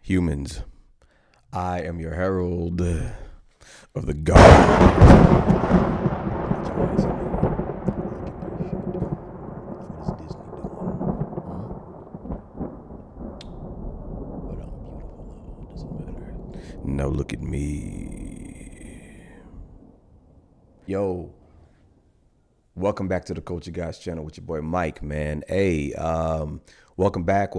Humans, I am your herald of the god. Now look at me. Yo, welcome back to the Culture Guys channel with your boy Mike, man. Hey, welcome back.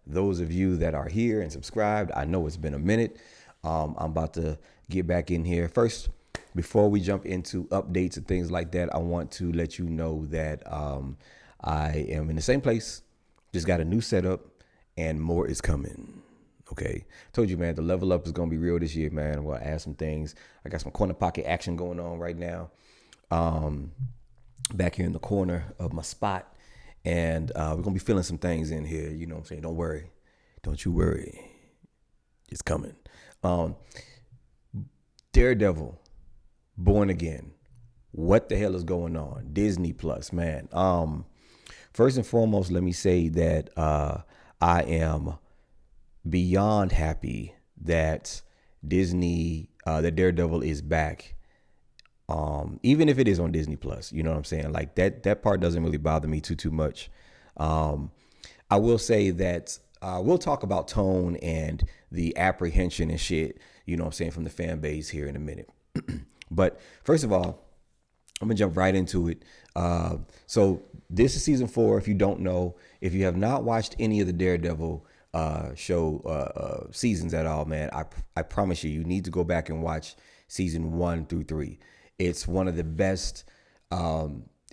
Those of you that are here and subscribed, I know it's been a minute. I'm about to get back in here. First, before we jump into updates and things like that, I want to let you know that I am in the same place, just got a new setup, and more is coming. Okay, told you, man, the level up is gonna be real this year, man. I'm gonna add some things. I got some corner pocket action going on right now. Back here in the corner of my spot, and we're gonna be feeling some things in here. You know what I'm saying? Don't worry, don't you worry, it's coming. Daredevil, Born Again. What the hell is going on? Disney Plus, man. First and foremost, let me say that I am beyond happy that that Daredevil is back. Even if it is on Disney Plus, you know what I'm saying? Like that part doesn't really bother me too much. I will say that we'll talk about tone and the apprehension and shit, you know what I'm saying, from the fan base here in a minute. But first of all, I'm gonna jump right into it. So this is season 4. If you don't know, if you have not watched any of the Daredevil show seasons at all, man, I promise you need to go back and watch season 1 through 3. It's one of the best,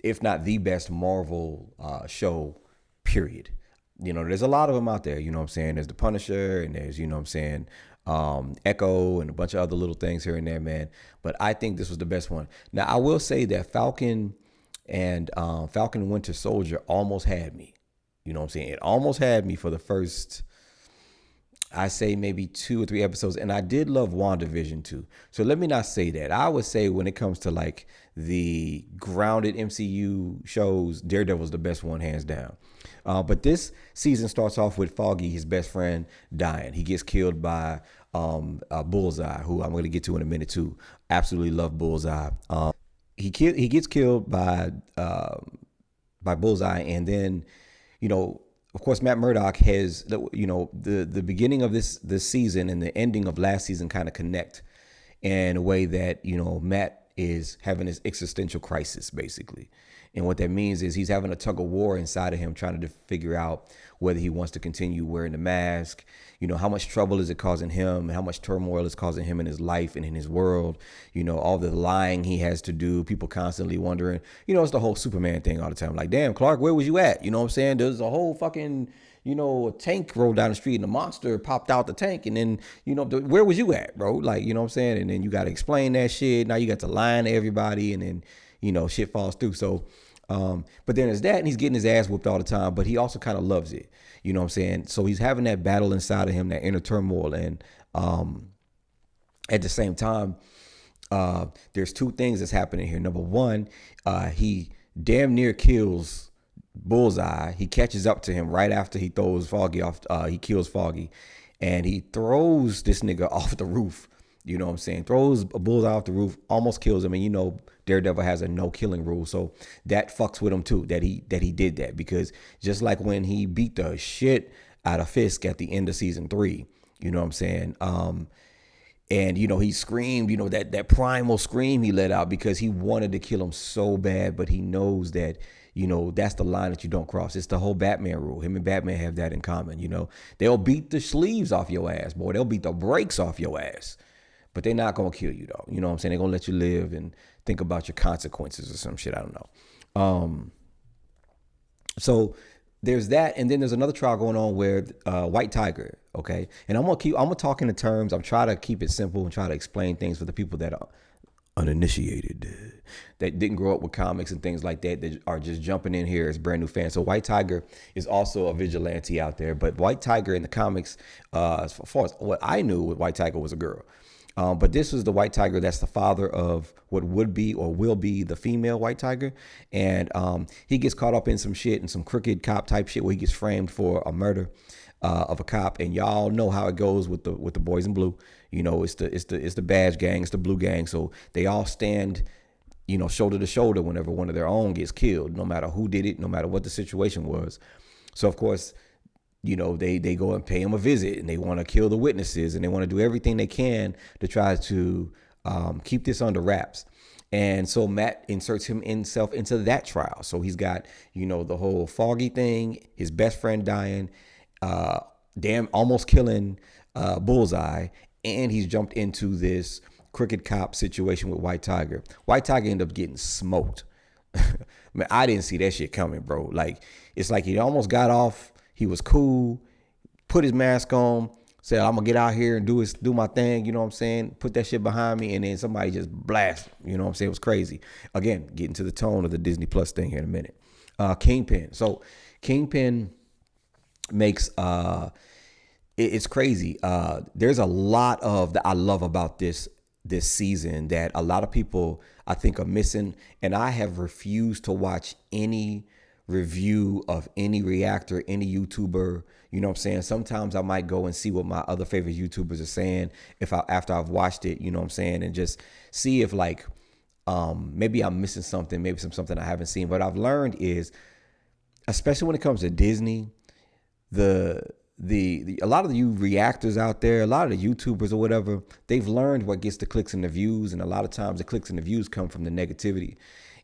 if not the best, Marvel show, period. You know, there's a lot of them out there, you know what I'm saying? There's The Punisher, and there's, you know what I'm saying, Echo, and a bunch of other little things here and there, man. But I think this was the best one. Now, I will say that Falcon and Winter Soldier almost had me. You know what I'm saying? It almost had me for the first, I say maybe 2 or 3 episodes. And I did love WandaVision too. So let me not say that. I would say when it comes to like the grounded MCU shows, Daredevil's the best one, hands down. But this season starts off with Foggy, his best friend, dying. He gets killed by Bullseye, who I'm going to get to in a minute too. Absolutely love Bullseye. He gets killed by Bullseye, and then, you know, of course, Matt Murdock has, you know, the beginning of this season and the ending of last season kind of connect in a way that, you know, Matt is having this existential crisis, basically. And what that means is he's having a tug of war inside of him, trying to figure out whether he wants to continue wearing the mask. You know, how much trouble is it causing him? How much turmoil is causing him in his life and in his world? You know, all the lying he has to do. People constantly wondering. You know, it's the whole Superman thing all the time. Like, damn, Clark, where was you at? You know what I'm saying? There's a whole fucking, you know, a tank rolled down the street and a monster popped out the tank. And then, you know, where was you at, bro? Like, you know what I'm saying? And then you got to explain that shit. Now you got to lie to everybody. And then, you know, shit falls through. So, but then there's that, and he's getting his ass whooped all the time, but he also kind of loves it. You know what I'm saying? So he's having that battle inside of him, that inner turmoil. And at the same time, there's 2 things that's happening here. Number one, he damn near kills Bullseye. He catches up to him right after he throws Foggy off. He kills Foggy, and he throws this nigga off the roof. You know what I'm saying? Throws a Bullseye off the roof, almost kills him. And you know, Daredevil has a no killing rule. So that fucks with him too, that he did that. Because just like when he beat the shit out of Fisk at the end of season 3, you know what I'm saying? And, you know, he screamed, you know, that primal scream he let out because he wanted to kill him so bad. But he knows that, you know, that's the line that you don't cross. It's the whole Batman rule. Him and Batman have that in common. You know, they'll beat the sleeves off your ass, boy. They'll beat the brakes off your ass. But they're not going to kill you, though. You know what I'm saying? They're going to let you live and think about your consequences or some shit. I don't know. So there's that. And then there's another trial going on where White Tiger, okay? And I'm going to talk in the terms. I'm trying to keep it simple and try to explain things for the people that are uninitiated, that didn't grow up with comics and things like that, that are just jumping in here as brand new fans. So White Tiger is also a vigilante out there. But White Tiger in the comics, as far as what I knew, White Tiger was a girl. But this was the white tiger that's the father of what would be or will be the female white tiger. And he gets caught up in some shit and some crooked cop type shit where he gets framed for a murder of a cop. And y'all know how it goes with the boys in blue. You know, it's the badge gang, it's the blue gang. So they all stand, you know, shoulder to shoulder whenever one of their own gets killed, no matter who did it, no matter what the situation was. So of course, you know, they go and pay him a visit, and they want to kill the witnesses, and they want to do everything they can to try to keep this under wraps. And so Matt inserts himself into that trial. So he's got, you know, the whole Foggy thing, his best friend dying, almost killing Bullseye, and he's jumped into this crooked cop situation with White Tiger. White Tiger ended up getting smoked. Man, I didn't see that shit coming, bro. Like, it's like he almost got off. He was cool, put his mask on, said, I'm gonna get out here and do my thing, you know what I'm saying? Put that shit behind me, and then somebody just blasted him, you know what I'm saying? It was crazy. Again, getting to the tone of the Disney Plus thing here in a minute. Kingpin. So Kingpin makes it's crazy. There's a lot of that I love about this season that a lot of people I think are missing, and I have refused to watch any review of any reactor, any YouTuber. You know what I'm saying? Sometimes I might go and see what my other favorite YouTubers are saying after I've watched it, you know what I'm saying, and just see if like maybe I'm missing something, maybe something I haven't seen. What I've learned is, especially when it comes to Disney, the a lot of you reactors out there, a lot of the YouTubers or whatever, they've learned what gets the clicks and the views, and a lot of times the clicks and the views come from the negativity,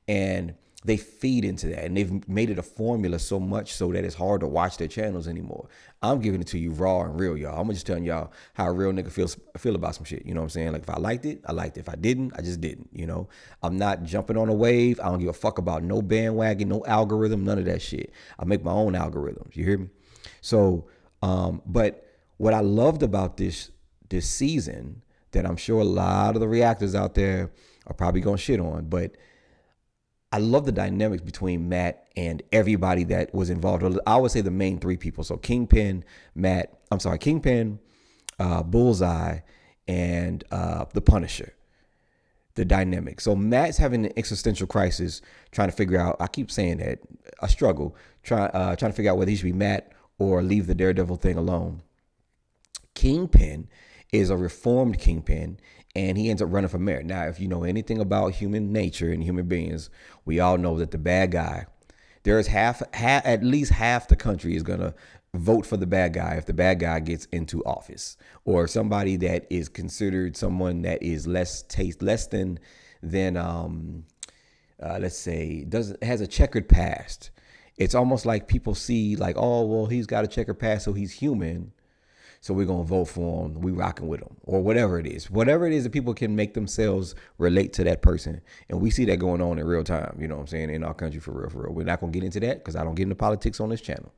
and they feed into that, and they've made it a formula so much so that it's hard to watch their channels anymore. I'm giving it to you raw and real, y'all. I'm just telling y'all how a real nigga feel about some shit. You know what I'm saying? Like, if I liked it, I liked it. If I didn't, I just didn't. You know, I'm not jumping on a wave. I don't give a fuck about no bandwagon, no algorithm, none of that shit. I make my own algorithms. You hear me? So, but what I loved about this season that I'm sure a lot of the reactors out there are probably gonna shit on, but I love the dynamics between Matt and everybody that was involved. I would say the main three people. So Kingpin, Bullseye, and the Punisher. The dynamic. So Matt's having an existential crisis, trying to figure out, I keep saying that, a struggle, trying to figure out whether he should be Matt or leave the Daredevil thing alone. Kingpin is a reformed Kingpin, and he ends up running for mayor. Now, if you know anything about human nature and human beings, we all know that the bad guy, there's at least half the country is gonna vote for the bad guy if the bad guy gets into office, or somebody that is considered someone that is less than let's say has a checkered past. It's almost like people see like, oh well, he's got a checkered past, so he's human, so we're going to vote for him. We rocking with him, or whatever it is. Whatever it is that people can make themselves relate to that person. And we see that going on in real time, you know what I'm saying, in our country, for real. We're not going to get into that because I don't get into politics on this channel.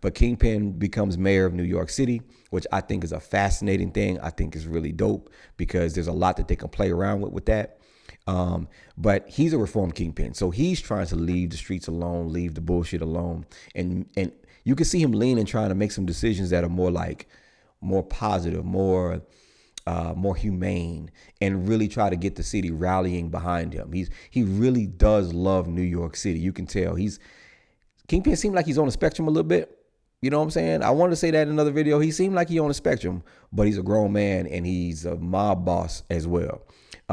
But Kingpin becomes mayor of New York City, which I think is a fascinating thing. I think is really dope because there's a lot that they can play around with that. But he's a reformed Kingpin. So he's trying to leave the streets alone, leave the bullshit alone. And you can see him leaning, trying to make some decisions that are more positive, more humane, and really try to get the city rallying behind him. He really does love New York City. You can tell Kingpin seemed like he's on the spectrum a little bit. You know what I'm saying? I wanted to say that in another video. He seemed like he's on the spectrum, but he's a grown man and he's a mob boss as well.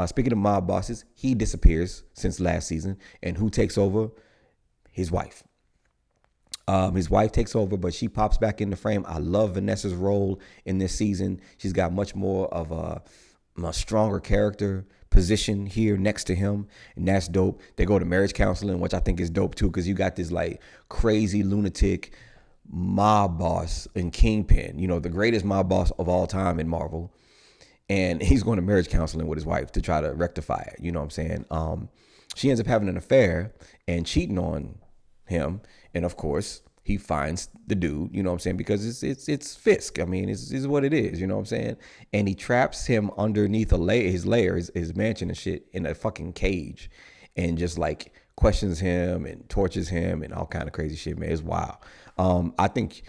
Speaking of mob bosses, he disappears since last season, and who takes over? His wife. His wife takes over, but she pops back in the frame. I love Vanessa's role in this season. She's got much more of a stronger character position here next to him, and that's dope. They go to marriage counseling, which I think is dope too, because you got this like crazy lunatic mob boss in Kingpin, you know, the greatest mob boss of all time in Marvel, and he's going to marriage counseling with his wife to try to rectify it. You know what I'm saying? She ends up having an affair and cheating on him, and of course he finds the dude, you know what I'm saying, because it's Fisk. I mean, it's what it is, you know what I'm saying? And he traps him underneath his lair, his mansion and shit, in a fucking cage, and just like questions him and tortures him and all kind of crazy shit, man. It's wild. I think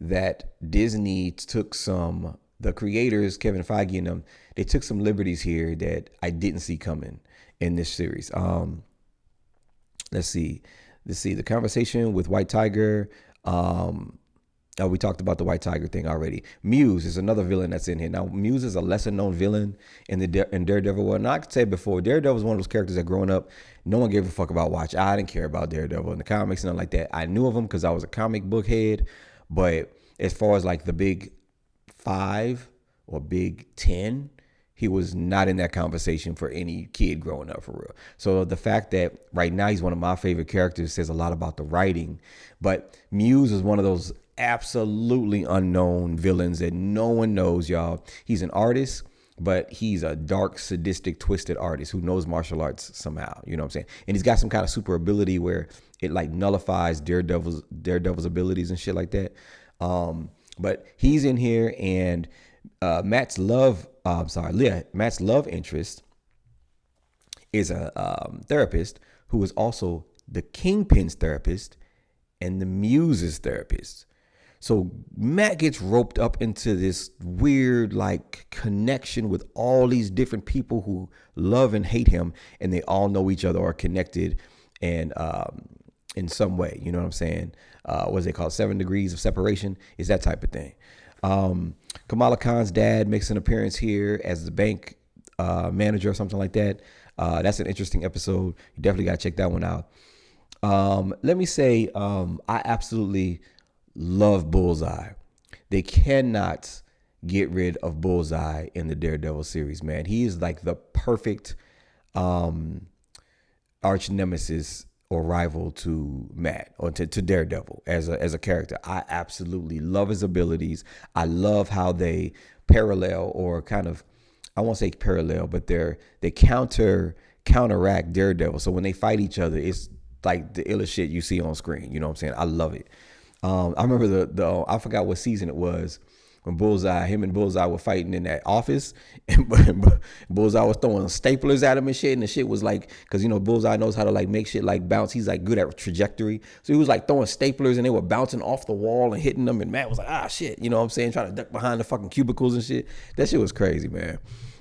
that Disney took some the creators, Kevin Feige and them, they took some liberties here that I didn't see coming in this series. Let's see. The conversation with White Tiger. We talked about the White Tiger thing already. Muse is another villain that's in here. Now, Muse is a lesser known villain in Daredevil. Well, and I could say before, Daredevil was one of those characters that growing up, no one gave a fuck about watch. I didn't care about Daredevil in the comics and nothing like that. I knew of him because I was a comic book head. But as far as like the big 5 or big 10, he was not in that conversation for any kid growing up, for real. So the fact that right now he's one of my favorite characters says a lot about the writing. But Muse is one of those absolutely unknown villains that no one knows, y'all. He's an artist, but he's a dark, sadistic, twisted artist who knows martial arts somehow. You know what I'm saying? And he's got some kind of super ability where it like nullifies Daredevil's abilities and shit like that. But he's in here, and Matt's love interest is a therapist who is also the Kingpin's therapist and the Muse's therapist. So Matt gets roped up into this weird like connection with all these different people who love and hate him, and they all know each other or are connected and in some way. You know what I'm saying? What is it called? 7 degrees of separation? Is that type of thing. Kamala Khan's dad makes an appearance here as the bank manager or something like that. That's an interesting episode. You definitely got to check that one out. Let me say, I absolutely love Bullseye. They cannot get rid of Bullseye in the Daredevil series, man. He is like the perfect arch nemesis or rival to Matt or to Daredevil as a character. I absolutely love his abilities. I love how they parallel or kind of, I won't say parallel, but they counteract Daredevil. So when they fight each other, it's like the illest shit you see on screen. You know what I'm saying? I love it. I remember the I forgot what season it was when him and Bullseye were fighting in that office, and Bullseye was throwing staplers at him and shit, and the shit was like, because you know Bullseye knows how to like make shit like bounce. He's like good at trajectory, so he was like throwing staplers and they were bouncing off the wall and hitting them, and Matt was like, shit, you know what I'm saying, trying to duck behind the fucking cubicles and shit. That shit was crazy, man.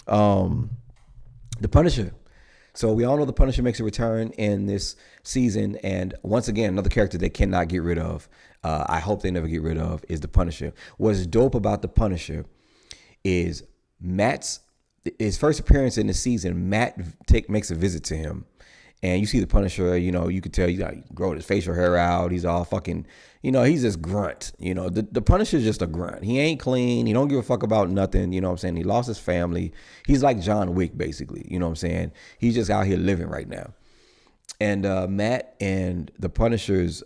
The Punisher. So we all know the Punisher makes a return in this season, and once again, another character they cannot get rid of. I hope they never get rid of is the Punisher. What's dope about the Punisher is his first appearance in the season. Matt makes a visit to him, and you see the Punisher. You know, you could tell he's growing his facial hair out. He's all fucking, you know, he's just grunt. You know, the Punisher's just a grunt. He ain't clean. He don't give a fuck about nothing. You know what I'm saying? He lost his family. He's like John Wick, basically. You know what I'm saying? He's just out here living right now. And Matt and the Punisher's,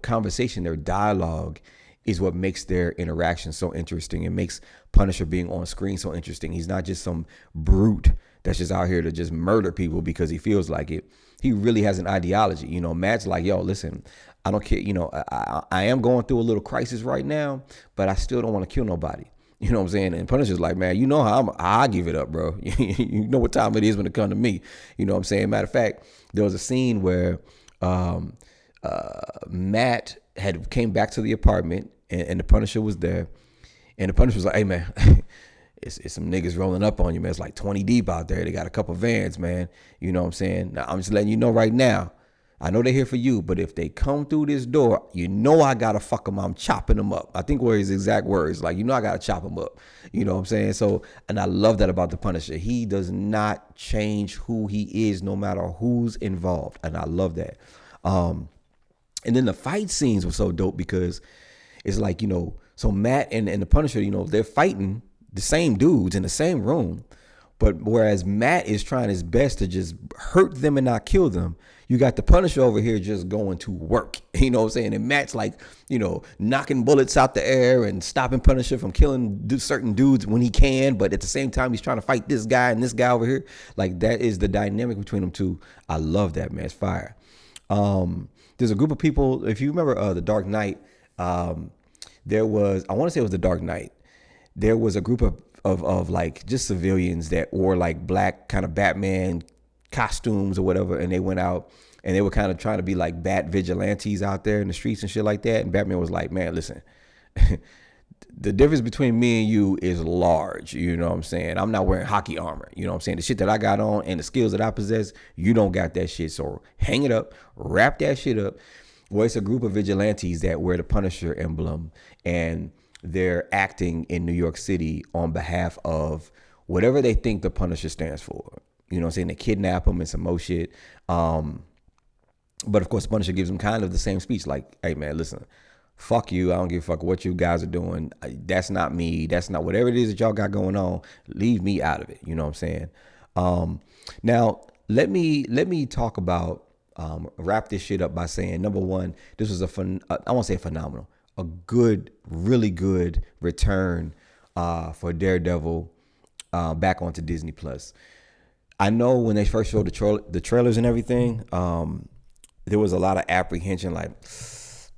conversation, their dialogue is what makes their interaction so interesting. It makes Punisher being on screen so interesting. He's not just some brute that's just out here to just murder people because he feels like it. He really has an ideology. You know, Matt's like, yo, listen, I don't care. You know, I am going through a little crisis right now, but I still don't want to kill nobody. You know what I'm saying? And Punisher's like, man, you know how I give it up, bro. You know what time it is when it comes to me. You know what I'm saying? Matter of fact, there was a scene where Matt had came back to the apartment and the Punisher was there. And the Punisher was like, hey, man, it's some niggas rolling up on you, man. It's like 20 deep out there. They got a couple vans, man. You know what I'm saying? Now, I'm just letting you know right now. I know they're here for you, but if they come through this door, you know I gotta fuck them. I'm chopping them up. I think were his exact words. Like, you know I gotta chop them up. You know what I'm saying? So, and I love that about the Punisher. He does not change who he is, no matter who's involved, and I love that. And then the fight scenes were so dope because it's like, you know, so Matt and the Punisher, you know, they're fighting the same dudes in the same room. But whereas Matt is trying his best to just hurt them and not kill them, you got the Punisher over here just going to work. You know what I'm saying? And Matt's like, you know, knocking bullets out the air and stopping Punisher from killing certain dudes when he can. But at the same time, he's trying to fight this guy and this guy over here. Like, that is the dynamic between them two. I love that, man. It's fire. There's a group of people. If you remember The Dark Knight, there was, I want to say it was The Dark Knight. There was a group of like just civilians that wore like black kind of Batman costumes or whatever, and they went out and they were kind of trying to be like bat vigilantes out there in the streets and shit like that. And Batman was like, man, listen, The difference between me and you is large. You know what I'm saying? I'm not wearing hockey armor. You know what I'm saying? The shit that I got on and the skills that I possess, you don't got that shit. So hang it up, wrap that shit up. Well, it's a group of vigilantes that wear the Punisher emblem, and they're acting in New York City on behalf of whatever they think the Punisher stands for. You know what I'm saying? They kidnap him and some more shit. But of course, Punisher gives him kind of the same speech, like, "Hey man, listen, fuck you. I don't give a fuck what you guys are doing. That's not me. That's not whatever it is that y'all got going on. Leave me out of it." You know what I'm saying? Now let me talk about wrap this shit up by saying, number one, this was I won't say phenomenal, a good, really good return for Daredevil back onto Disney Plus. I know when they first showed the trailers and everything, there was a lot of apprehension, like,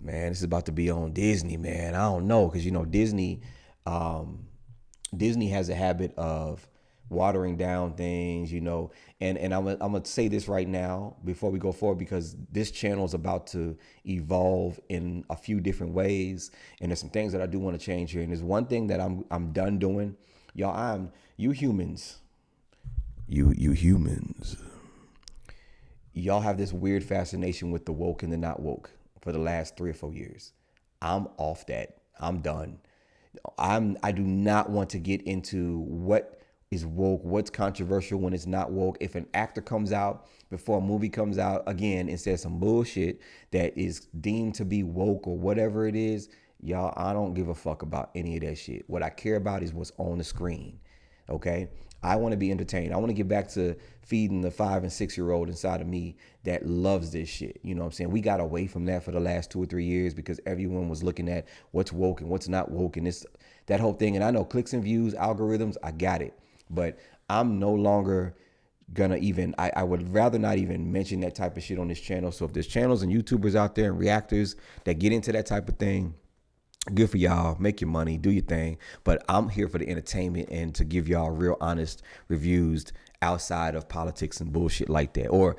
man, this is about to be on Disney, man. I don't know, because Disney has a habit of watering down things, and I'm gonna say this right now before we go forward, because this channel is about to evolve in a few different ways, and there's some things that I do want to change here. And there's one thing that I'm done doing, y'all. You humans, y'all have this weird fascination with the woke and the not woke for the last 3 or 4 years. I'm off that. I'm done. I do not want to get into what is woke, what's controversial when it's not woke. If an actor comes out before a movie comes out again and says some bullshit that is deemed to be woke or whatever it is, y'all, I don't give a fuck about any of that shit. What I care about is what's on the screen. Okay? I want to be entertained. I want to get back to feeding the 5 and 6-year-old inside of me that loves this shit. You know what I'm saying? We got away from that for the last 2 or 3 years because everyone was looking at what's woke and what's not woke and that whole thing. And I know clicks and views, algorithms, I got it. But I'm no longer gonna I would rather not even mention that type of shit on this channel. So if there's channels and YouTubers out there and reactors that get into that type of thing, good for y'all. Make your money, do your thing. But I'm here for the entertainment and to give y'all real honest reviews outside of politics and bullshit like that, or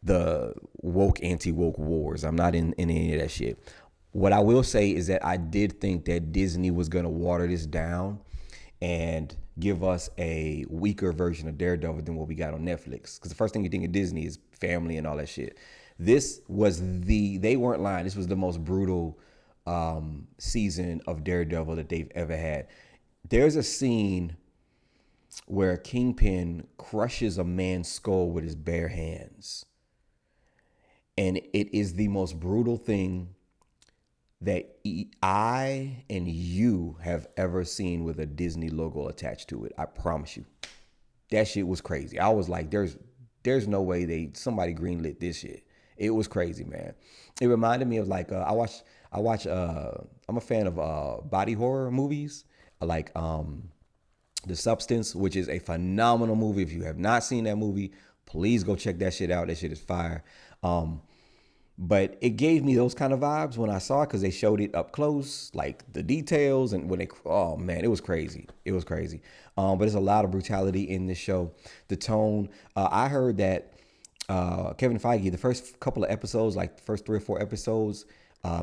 the woke, anti-woke wars. I'm not in any of that shit. What I will say is that I did think that Disney was going to water this down and give us a weaker version of Daredevil than what we got on Netflix. Because the first thing you think of Disney is family and all that shit. They weren't lying. This was the most brutal season of Daredevil that they've ever had. There's a scene where Kingpin crushes a man's skull with his bare hands. And it is the most brutal thing that I and you have ever seen with a Disney logo attached to it. I promise you. That shit was crazy. I was like, there's no way somebody greenlit this shit. It was crazy, man. It reminded me of like I'm a fan of body horror movies, like The Substance, which is a phenomenal movie. If you have not seen that movie, please go check that shit out. That shit is fire. But it gave me those kind of vibes when I saw it because they showed it up close, like the details, and oh man, it was crazy. It was crazy. But there's a lot of brutality in this show. The tone. I heard that Kevin Feige, the first couple of episodes, like the first 3 or 4 episodes,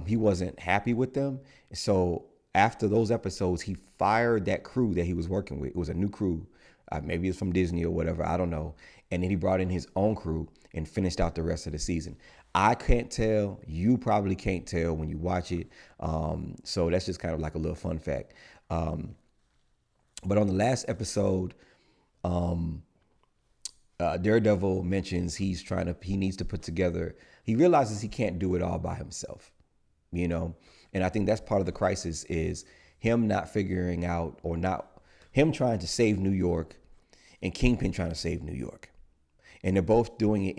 he wasn't happy with them. So after those episodes, he fired that crew that he was working with. It was a new crew. Maybe it's from Disney or whatever. I don't know. And then he brought in his own crew and finished out the rest of the season. I can't tell. You probably can't tell when you watch it. So that's just kind of like a little fun fact. But on the last episode, Daredevil mentions he needs to put together, he realizes he can't do it all by himself, And I think that's part of the crisis is him not figuring out, or not him trying to save New York and Kingpin trying to save New York. And they're both doing it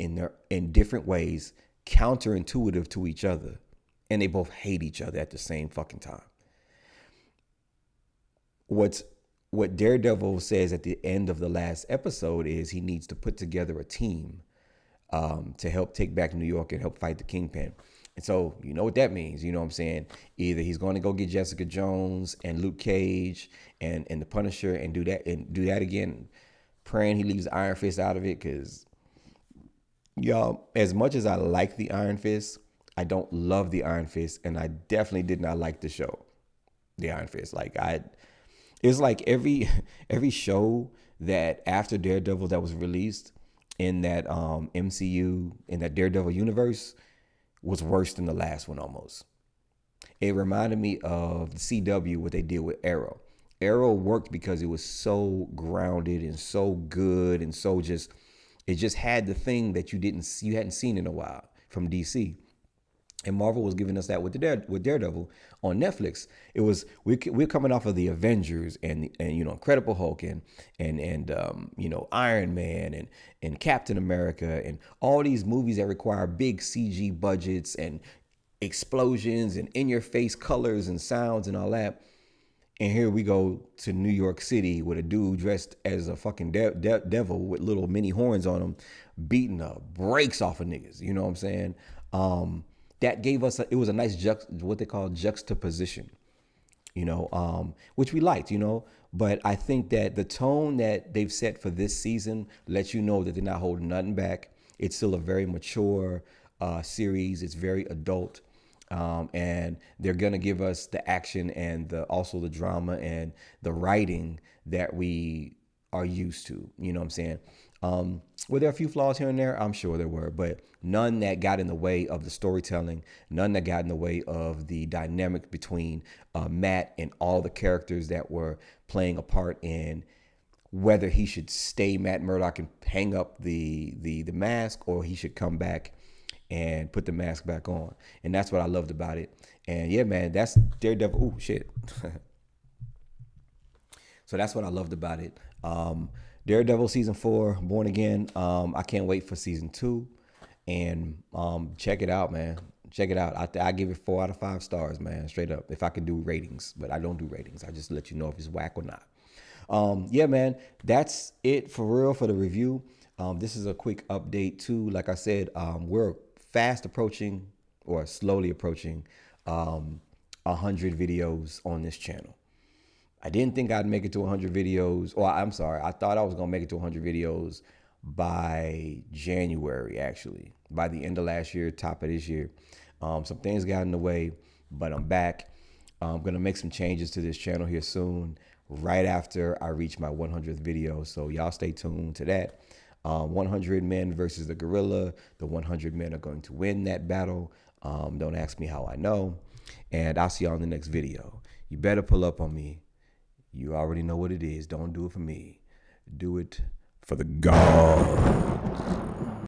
in different ways, counterintuitive to each other. And they both hate each other at the same fucking time. What Daredevil says at the end of the last episode is he needs to put together a team to help take back New York and help fight the Kingpin. And so you know what that means. You know what I'm saying? Either he's going to go get Jessica Jones and Luke Cage and the Punisher and do that again, praying he leaves Iron Fist out of it, because y'all, as much as I like the Iron Fist, I don't love the Iron Fist, and I definitely did not like the show. the Iron Fist. It's like every show that after Daredevil that was released in that MCU in that Daredevil universe was worse than the last one almost. It reminded me of the CW what they did with Arrow. Arrow worked because it was so grounded and so good and so just it just had the thing that you hadn't seen in a while from DC. And Marvel was giving us that with with Daredevil on Netflix. It was we're coming off of the Avengers and Incredible Hulk and Iron Man and Captain America and all these movies that require big CG budgets and explosions and in your face colors and sounds and all that. And here we go to New York City with a dude dressed as a fucking devil with little mini horns on him, beating the brakes off of niggas. You know what I'm saying? That gave us it was a nice what they call juxtaposition, which we liked, But I think that the tone that they've set for this season lets you know that they're not holding nothing back. It's still a very mature series. It's very adult. And they're gonna give us the action and also the drama and the writing that we are used to. You know what I'm saying? Were there a few flaws here and there? I'm sure there were, but none that got in the way of the storytelling, none that got in the way of the dynamic between Matt and all the characters that were playing a part in whether he should stay Matt Murdock and hang up the mask or he should come back and put the mask back on. And that's what I loved about it. And yeah, man, that's Daredevil. Oh, shit. So that's what I loved about it. Daredevil season 4, Born Again. I can't wait for season 2. And check it out, man. Check it out. I give it 4 out of 5 stars, man. Straight up. If I could do ratings, but I don't do ratings. I just let you know if it's whack or not. Yeah, man. That's it for real for the review. This is a quick update too. Like I said, we're fast approaching or slowly approaching 100 videos on this channel. I didn't think I'd make it to 100 videos. Or I'm sorry, I thought I was gonna make it to 100 videos by January, actually. By the end of last year, top of this year. Some things got in the way, but I'm back. I'm gonna make some changes to this channel here soon, right after I reach my 100th video. So y'all stay tuned to that. 100 men versus the gorilla. The 100 men are going to win that battle. Don't ask me how I know. And I'll see y'all in the next video. You better pull up on me. You already know what it is. Don't do it for me. Do it for the God.